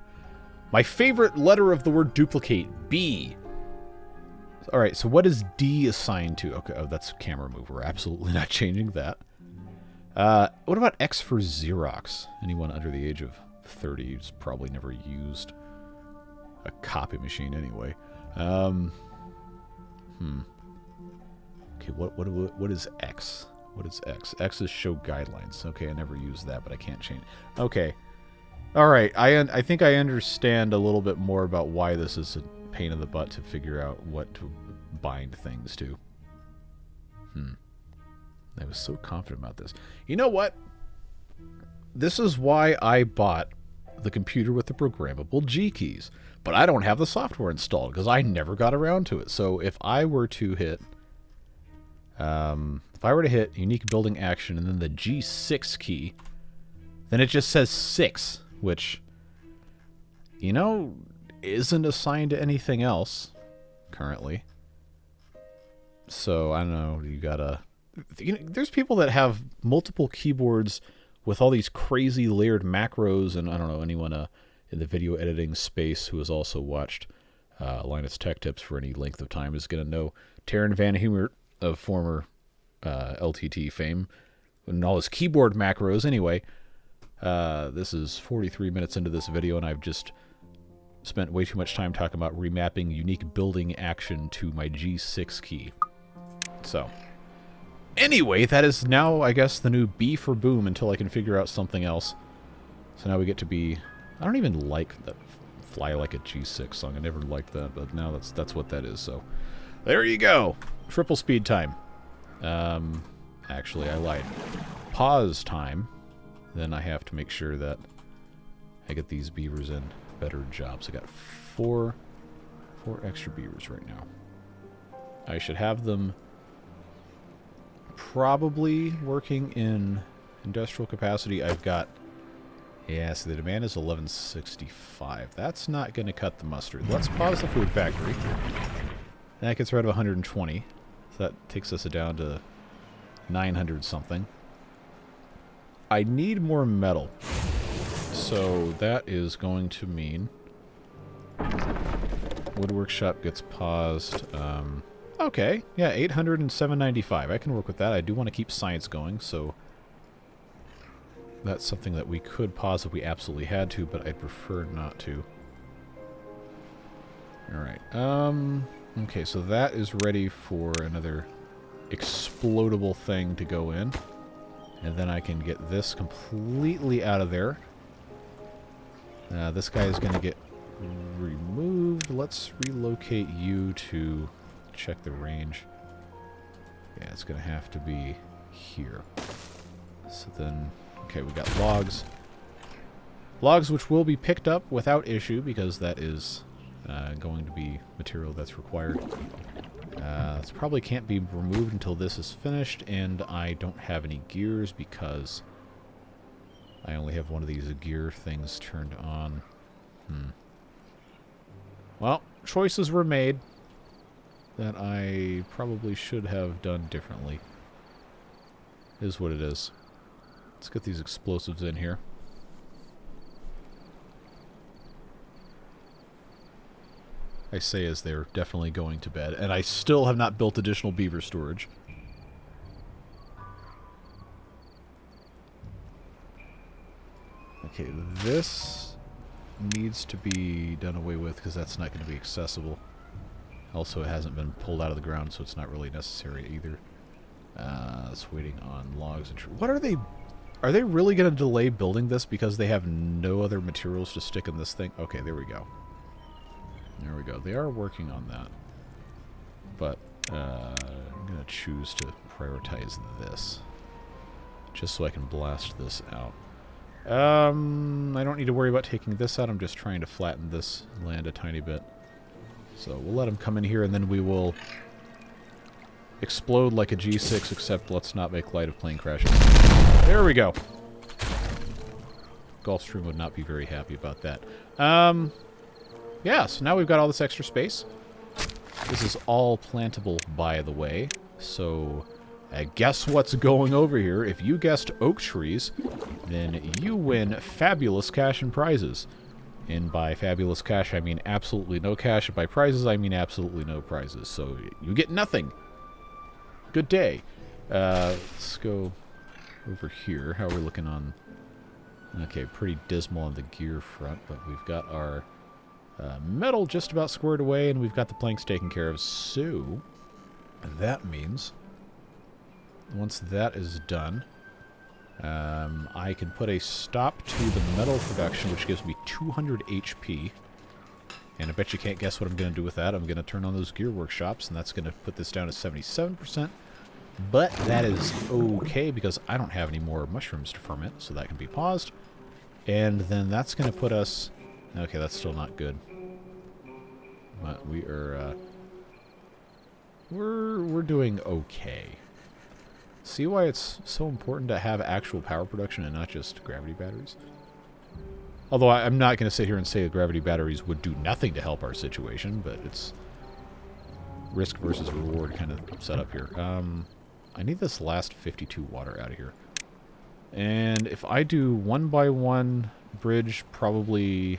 My favorite letter of the word duplicate, B. All right, so what is D assigned to? Okay, oh, that's camera move. We're absolutely not changing that. What about X for Xerox? Anyone under the age of 30 who's probably never used a copy machine anyway. Okay, what is X? What is X? X is show guidelines. Okay, I never used that, but I can't change. Okay. All right, I think I understand a little bit more about why this is a pain in the butt to figure out what to bind things to. I was so confident about this. You know what? This is why I bought the computer with the programmable G keys. But I don't have the software installed because I never got around to it. So if I were to hit... unique building action and then the G6 key, then it just says 6, which, you know, isn't assigned to anything else currently. So, I don't know, you gotta... You know, there's people that have multiple keyboards with all these crazy layered macros, and I don't know, anyone in the video editing space who has also watched Linus Tech Tips for any length of time is going to know Taryn Van Humert of former LTT fame, and all his keyboard macros. Anyway, this is 43 minutes into this video, and I've just spent way too much time talking about remapping unique building action to my G6 key. So, anyway, that is now, I guess, the new B for boom until I can figure out something else. So now we get to be... I don't even like that Fly Like a G6 song. I never liked that, but now that's what that is. So, there you go. Triple speed time. Actually, I lied. Pause time. Then I have to make sure that I get these beavers in better jobs. I got four extra beavers right now. I should have them probably working in industrial capacity. I've got... Yeah, so the demand is 1165. That's not going to cut the mustard. Let's pause the food factory. That gets rid of 120. So that takes us down to 900 something. I need more metal. So that is going to mean wood workshop gets paused. Okay, yeah, 800 and 795. I can work with that. I do want to keep science going, so that's something that we could pause if we absolutely had to, but I'd prefer not to. Alright, okay, so that is ready for another explodable thing to go in. And then I can get this completely out of there. This guy is going to get removed. Let's relocate you to check the range. Yeah, it's going to have to be here. So then, okay, we got logs. Logs which will be picked up without issue because that is going to be material that's required. This probably can't be removed until this is finished, and I don't have any gears because I only have one of these gear things turned on. Well, choices were made that I probably should have done differently. Is what it is. Let's get these explosives in here. I say as they're definitely going to bed, and I still have not built additional beaver storage. Okay, this needs to be done away with because that's not going to be accessible. Also, it hasn't been pulled out of the ground, so it's not really necessary either. It's waiting on logs and what are they? Are they really going to delay building this because they have no other materials to stick in this thing? Okay, there we go. There we go. They are working on that. But I'm going to choose to prioritize this. Just so I can blast this out. I don't need to worry about taking this out. I'm just trying to flatten this land a tiny bit. So we'll let him come in here and then we will explode like a G6, except let's not make light of plane crashes. There we go. Gulfstream would not be very happy about that. Yeah, so now we've got all this extra space. This is all plantable, by the way. So, guess what's going over here? If you guessed oak trees, then you win fabulous cash and prizes. And by fabulous cash, I mean absolutely no cash. And by prizes, I mean absolutely no prizes. So, you get nothing. Good day. Let's go over here. How are we looking on... Okay, pretty dismal on the gear front, but we've got our... metal just about squared away, and we've got the planks taken care of. So, that means once that is done, I can put a stop to the metal production, which gives me 200 HP. And I bet you can't guess what I'm going to do with that. I'm going to turn on those gear workshops, and that's going to put this down to 77%. But that is okay, because I don't have any more mushrooms to ferment, so that can be paused. And then that's going to put us... Okay, that's still not good. But we are, we're doing okay. See why it's so important to have actual power production and not just gravity batteries? Although I'm not going to sit here and say that gravity batteries would do nothing to help our situation, but it's risk versus reward kind of set up here. I need this last 52 water out of here. And if I do 1x1 bridge, probably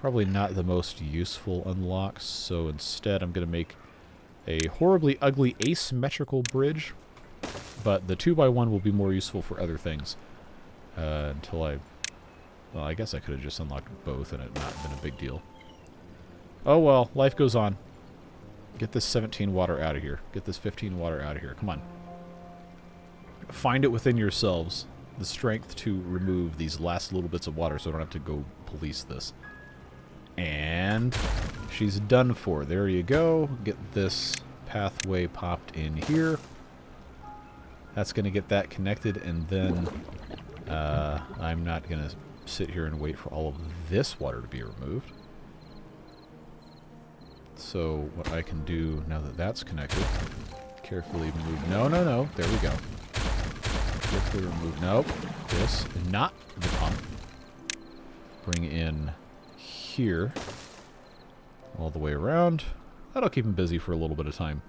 not the most useful unlocks, so instead I'm going to make a horribly ugly asymmetrical bridge, but the 2x1 will be more useful for other things until I... Well, I guess I could have just unlocked both and it not been a big deal. Oh well, life goes on. Get this 17 water out of here. Get this 15 water out of here. Come on. Find it within yourselves, the strength to remove these last little bits of water so I don't have to go police this. And she's done for. There you go. Get this pathway popped in here. That's going to get that connected, and then I'm not going to sit here and wait for all of this water to be removed. So what I can do now that that's connected, carefully move... No. There we go. Carefully remove... Nope. This. Not the pump. Bring in... here all the way around. That'll keep him busy for a little bit of time.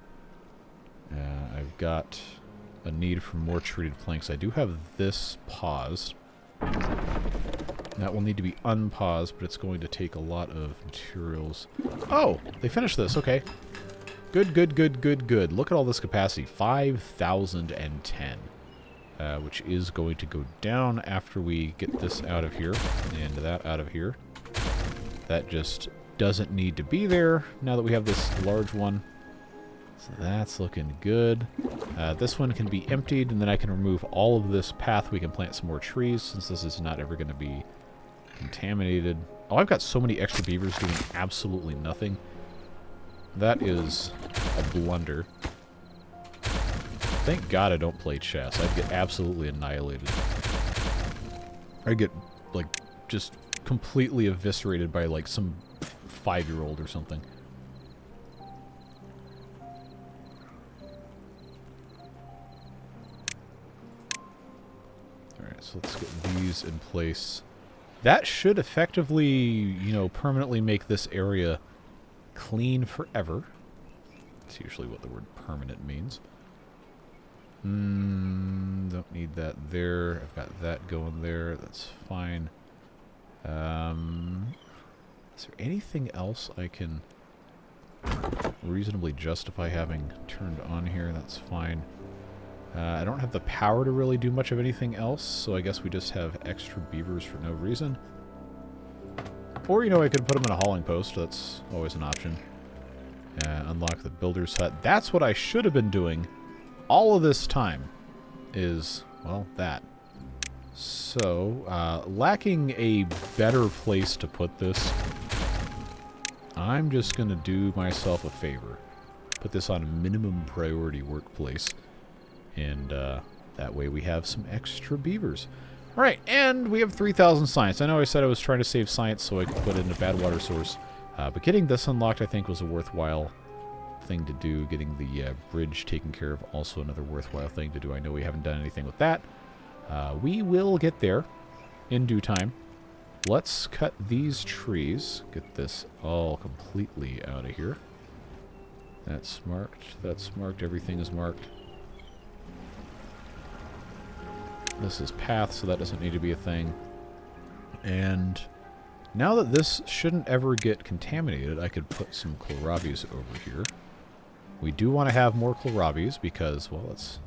I've got a need for more treated planks. I do have this paused. That will need to be unpaused, but it's going to take a lot of materials. Oh, they finished this. Okay. Good. Look at all this capacity. 5,010. Which is going to go down after we get this out of here and that out of here. That just doesn't need to be there now that we have this large one. So that's looking good. This one can be emptied, and then I can remove all of this path. We can plant some more trees, since this is not ever going to be contaminated. Oh, I've got so many extra beavers doing absolutely nothing. That is a blunder. Thank God I don't play chess. I'd get absolutely annihilated. I'd get, like, just completely eviscerated by, like, some 5-year-old or something. Alright, so let's get these in place. That should effectively, you know, permanently make this area clean forever. That's usually what the word permanent means. Don't need that there. I've got that going there. That's fine. Is there anything else I can reasonably justify having turned on here? That's fine. I don't have the power to really do much of anything else, so I guess we just have extra beavers for no reason. Or, you know, I could put them in a hauling post. That's always an option. Unlock the builder's hut. That's what I should have been doing all of this time is, well, that. So, lacking a better place to put this, I'm just going to do myself a favor. Put this on a minimum priority workplace. And that way we have some extra beavers. Alright, and we have 3,000 science. I know I said I was trying to save science so I could put in a bad water source. But getting this unlocked, I think, was a worthwhile thing to do. Getting the bridge taken care of, also another worthwhile thing to do. I know we haven't done anything with that. We will get there in due time. Let's cut these trees. Get this all completely out of here. That's marked. That's marked. Everything is marked. This is path, so that doesn't need to be a thing. And now that this shouldn't ever get contaminated, I could put some kohlrabies over here. We do want to have more kohlrabies because, well, it's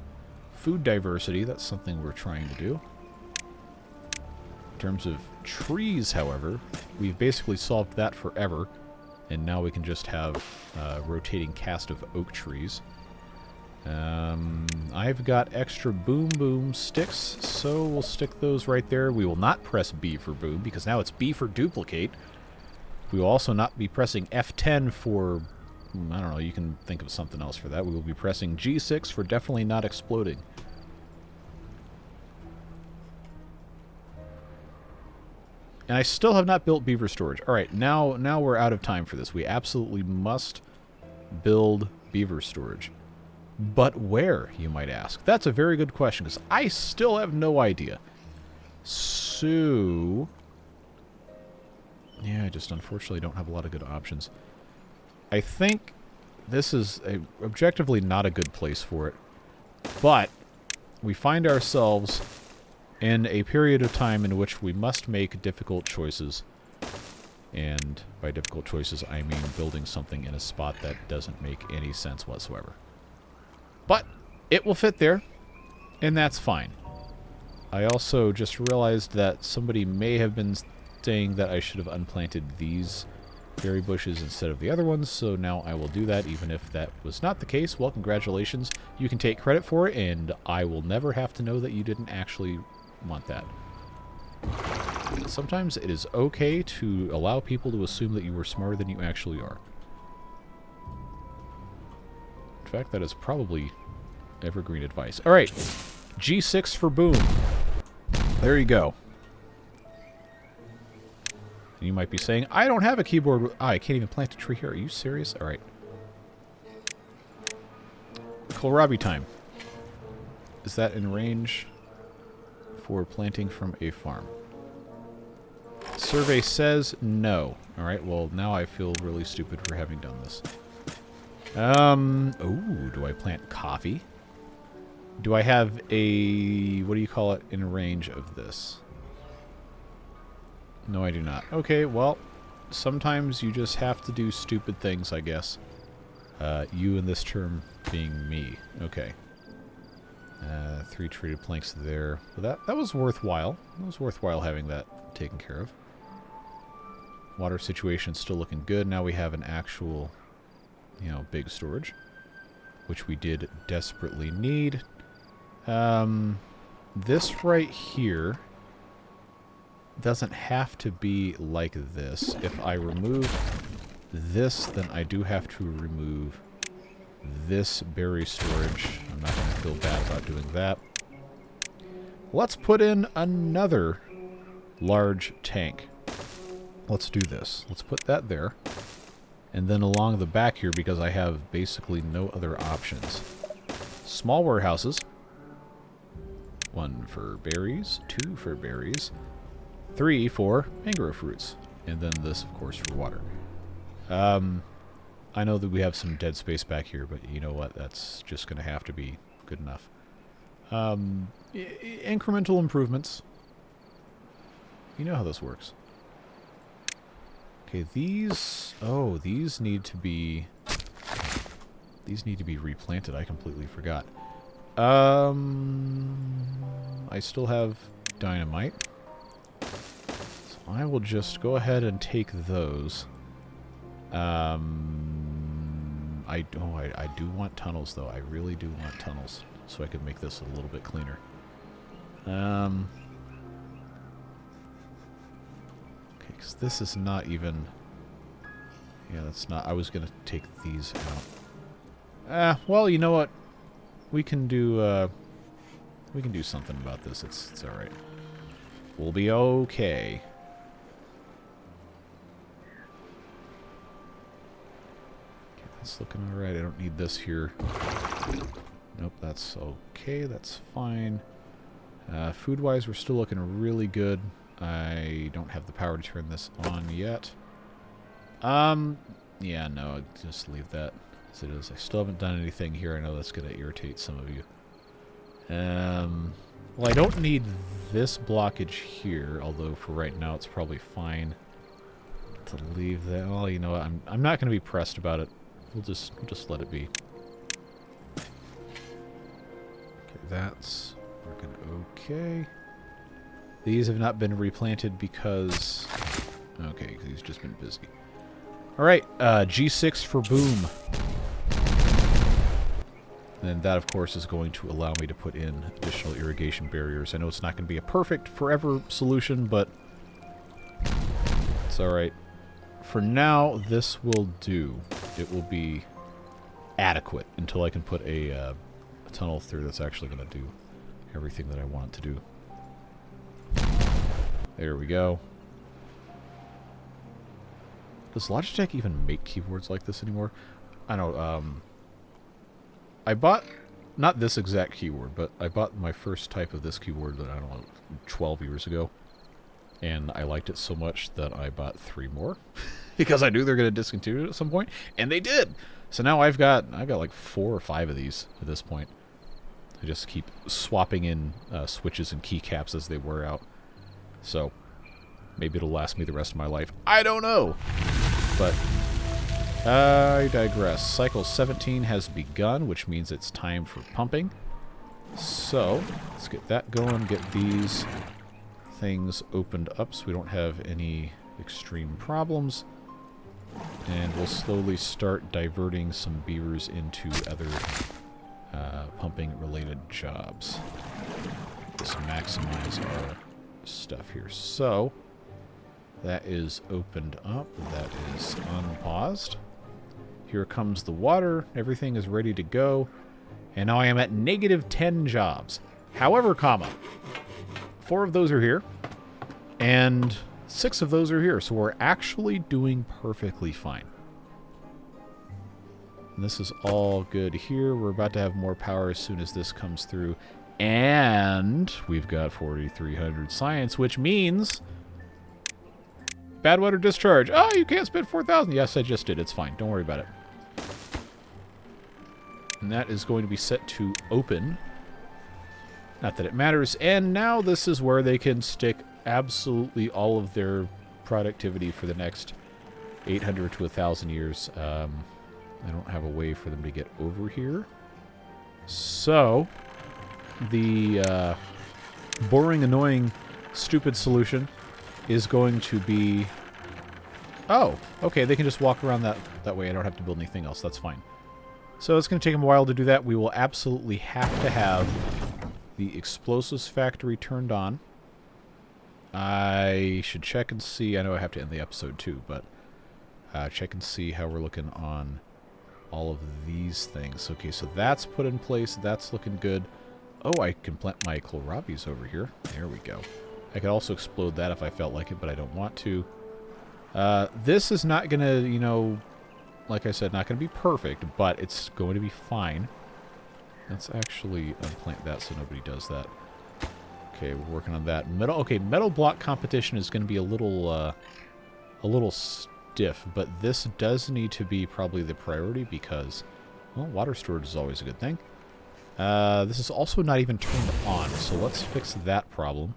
food diversity. That's something we're trying to do. In terms of trees, however, we've basically solved that forever. And now we can just have a rotating cast of oak trees. I've got extra boom boom sticks, so we'll stick those right there. We will not press B for boom, because now it's B for duplicate. We will also not be pressing F10 for, I don't know, you can think of something else for that. We will be pressing G6 for definitely not exploding. And I still have not built beaver storage. Alright, now we're out of time for this. We absolutely must build beaver storage. But where, you might ask? That's a very good question, because I still have no idea. So, yeah, I just unfortunately don't have a lot of good options. I think this is objectively not a good place for it. But we find ourselves in a period of time in which we must make difficult choices. And by difficult choices, I mean building something in a spot that doesn't make any sense whatsoever. But it will fit there, and that's fine. I also just realized that somebody may have been saying that I should have unplanted these berry bushes instead of the other ones, so now I will do that, even if that was not the case. Well, congratulations. You can take credit for it, and I will never have to know that you didn't actually want that. Sometimes it is okay to allow people to assume that you are smarter than you actually are. In fact, that is probably evergreen advice. Alright, G6 for boom. There you go. You might be saying, I don't have a keyboard. I can't even plant a tree here. Are you serious? Alright. Kohlrabi time. Is that in range for planting from a farm? Survey says no. Alright, well, now I feel really stupid for having done this. Oh, do I plant coffee? Do I have a, what do you call it, in range of this? No, I do not. Okay, well, sometimes you just have to do stupid things, I guess. You in this term being me. Okay. 3 treated planks there. Well, that was worthwhile. It was worthwhile having that taken care of. Water situation's still looking good. Now we have an actual, you know, big storage, which we did desperately need. This right here doesn't have to be like this. If I remove this, then I do have to remove this berry storage. I'm not going to feel bad about doing that. Let's put in another large tank. Let's do this. Let's put that there. And then along the back here, because I have basically no other options. Small warehouses. 1 for berries, 2 for berries, 3 for mangrove fruits, and then this, of course, for water. I know that we have some dead space back here, but you know what? That's just going to have to be good enough. Incremental improvements. You know how this works. Okay, these... Oh, these need to be... These need to be replanted. I completely forgot. I still have dynamite. So I will just go ahead and take those. I do want tunnels, though. I really do want tunnels, so I can make this a little bit cleaner. Okay, because this is not even... Yeah, that's not... I was going to take these out. Well, you know what? We can do something about this. It's all right. We'll be okay. Okay, that's looking all right. I don't need this here. Nope, that's okay. That's fine. Food-wise, we're still looking really good. I don't have the power to turn this on yet. Yeah, no, I'll just leave that as it is. I still haven't done anything here. I know that's going to irritate some of you. Well, I don't need this blockage here, although for right now it's probably fine to leave that. Well, you know what? I'm not going to be pressed about it. We'll just let it be. Okay, that's working okay. These have not been replanted because... Okay, because he's just been busy. Alright, G6 for boom. And that, of course, is going to allow me to put in additional irrigation barriers. I know it's not going to be a perfect forever solution, but it's alright. For now, this will do. It will be adequate until I can put a tunnel through that's actually going to do everything that I want it to do. There we go. Does Logitech even make keyboards like this anymore? I know, I bought, not this exact keyboard, but I bought my first type of this keyboard, I don't know, 12 years ago. And I liked it so much that I bought 3 more. Because I knew they were going to discontinue it at some point. And they did! So now I've got like 4 or 5 of these at this point. I just keep swapping in switches and keycaps as they wear out. So, maybe it'll last me the rest of my life. I don't know! But... I digress. Cycle 17 has begun, which means it's time for pumping. So, let's get that going, get these things opened up so we don't have any extreme problems. And we'll slowly start diverting some beavers into other pumping-related jobs. Just maximize our stuff here. So, that is opened up. That is unpaused. Here comes the water. Everything is ready to go. And now I am at negative 10 jobs. However, 4 of those are here. And 6 of those are here. So we're actually doing perfectly fine. And this is all good here. We're about to have more power as soon as this comes through. And we've got 4,300 science, which means... Bad water discharge. Oh, you can't spend 4,000. Yes, I just did. It's fine. Don't worry about it. And that is going to be set to open. Not that it matters. And now this is where they can stick absolutely all of their productivity for the next 800 to 1,000 years. I don't have a way for them to get over here. So, the boring, annoying, stupid solution is going to be... Oh, okay, they can just walk around that way. I don't have to build anything else. That's fine. So it's going to take them a while to do that. We will absolutely have to have the explosives factory turned on. I should check and see. I know I have to end the episode too, but check and see how we're looking on all of these things. Okay, so that's put in place. That's looking good. Oh, I can plant my kohlrabies over here. There we go. I could also explode that if I felt like it, but I don't want to. This is not going to, you know, like I said, not going to be perfect, but it's going to be fine. Let's actually unplant that so nobody does that. Okay, we're working on that. Metal block competition is going to be a little stiff, but this does need to be probably the priority because, well, water storage is always a good thing. This is also not even turned on, so let's fix that problem.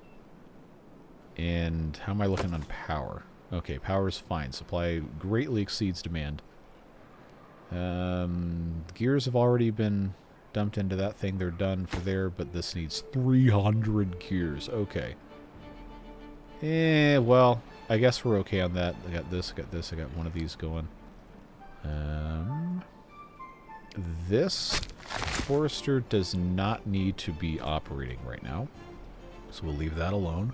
And how am I looking on power? Okay, power is fine. Supply greatly exceeds demand. Gears have already been dumped into that thing. They're done for there, but this needs 300 gears. Okay. Well, I guess we're okay on that. I got this, I got this, I got one of these going. This forester does not need to be operating right now, so we'll leave that alone.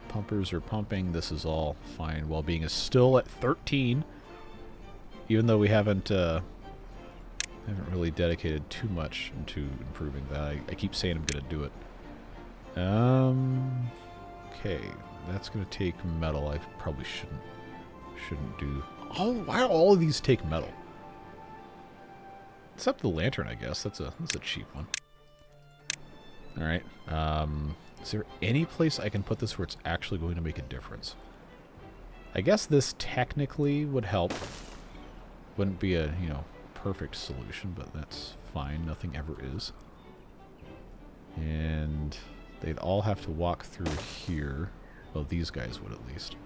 Pumpers are pumping. This is all fine. Well-being is still at 13, even though we haven't really dedicated too much into improving that. I keep saying I'm going to do it. Okay, that's going to take metal. I probably shouldn't do. Oh, why do all of these take metal? Except the lantern, I guess. That's a cheap one. All right. Is there any place I can put this where it's actually going to make a difference? I guess this technically would help. Wouldn't be a, you know, perfect solution, but that's fine. Nothing ever is. And they'd all have to walk through here. Well, these guys would at least.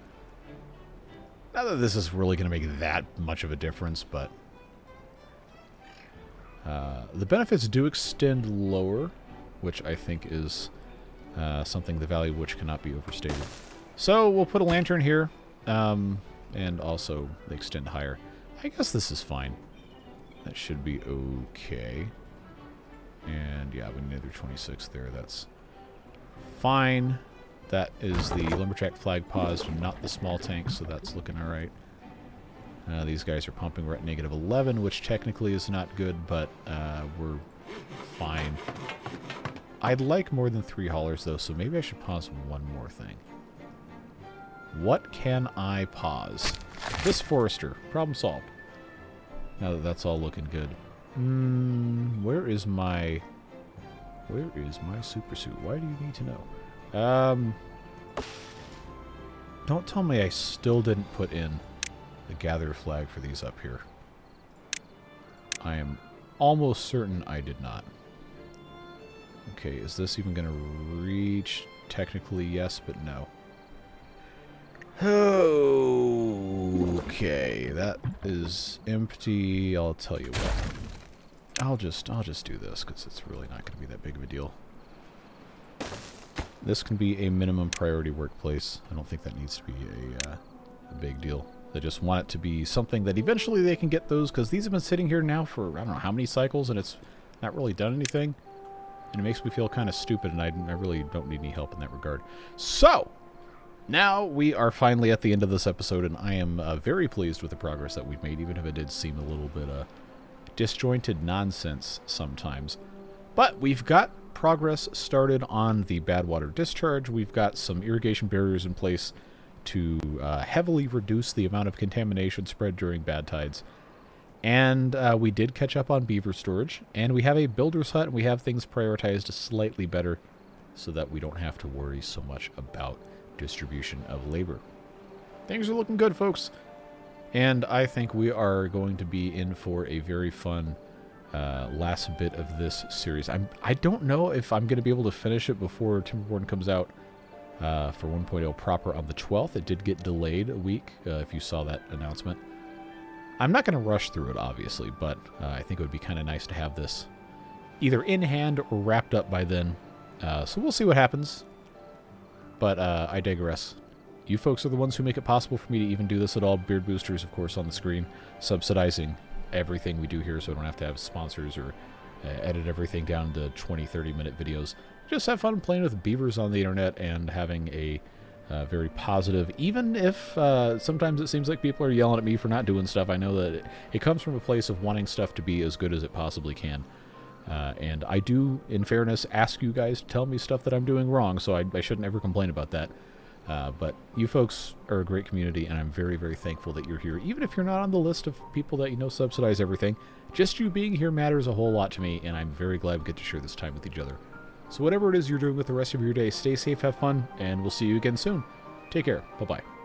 Not that this is really going to make that much of a difference, but the benefits do extend lower, which I think is something the value of which cannot be overstated. So we'll put a lantern here, and also they extend higher. I guess this is fine. That should be okay. And yeah, we need another 26 there. That's fine. That is the lumberjack flag paused, not the small tank, so that's looking all right. These guys are pumping. We're at negative 11, which technically is not good, but we're fine. I'd like more than 3 haulers, though, so maybe I should pause one more thing. What can I pause? This forester. Problem solved. Now that that's all looking good. Where is my super suit? Why do you need to know? Don't tell me I still didn't put in the gather flag for these up here. I am almost certain I did not. Okay, is this even going to reach? Technically, yes, but no. Okay, that is empty. I'll tell you what. I'll just do this because it's really not going to be that big of a deal. This can be a minimum priority workplace. I don't think that needs to be a big deal. They just want it to be something that eventually they can get those, because these have been sitting here now for I don't know how many cycles, and it's not really done anything. And it makes me feel kind of stupid, and I really don't need any help in that regard. So, now we are finally at the end of this episode, and I am very pleased with the progress that we've made, even if it did seem a little bit disjointed nonsense sometimes. But we've got progress started on the bad water discharge. We've got some irrigation barriers in place to heavily reduce the amount of contamination spread during bad tides. And we did catch up on beaver storage, and we have a builder's hut, and we have things prioritized slightly better so that we don't have to worry so much about distribution of labor. Things are looking good, folks. And I think we are going to be in for a very fun last bit of this series. I don't know if I'm going to be able to finish it before Timberborn comes out for 1.0 proper on the 12th. It did get delayed a week, if you saw that announcement. I'm not going to rush through it, obviously, but I think it would be kind of nice to have this either in hand or wrapped up by then. So we'll see what happens. But I digress. You folks are the ones who make it possible for me to even do this at all. Beard Boosters, of course, on the screen, subsidizing everything we do here, so I don't have to have sponsors or edit everything down to 20, 30-minute videos. Just have fun playing with beavers on the internet and having a very positive. Even if sometimes it seems like people are yelling at me for not doing stuff, I know that it comes from a place of wanting stuff to be as good as it possibly can. And I do, in fairness, ask you guys to tell me stuff that I'm doing wrong, so I shouldn't ever complain about that. But you folks are a great community, and I'm very, very thankful that you're here. Even if you're not on the list of people that, subsidize everything, just you being here matters a whole lot to me, and I'm very glad we get to share this time with each other. So whatever it is you're doing with the rest of your day, stay safe, have fun, and we'll see you again soon. Take care. Bye-bye.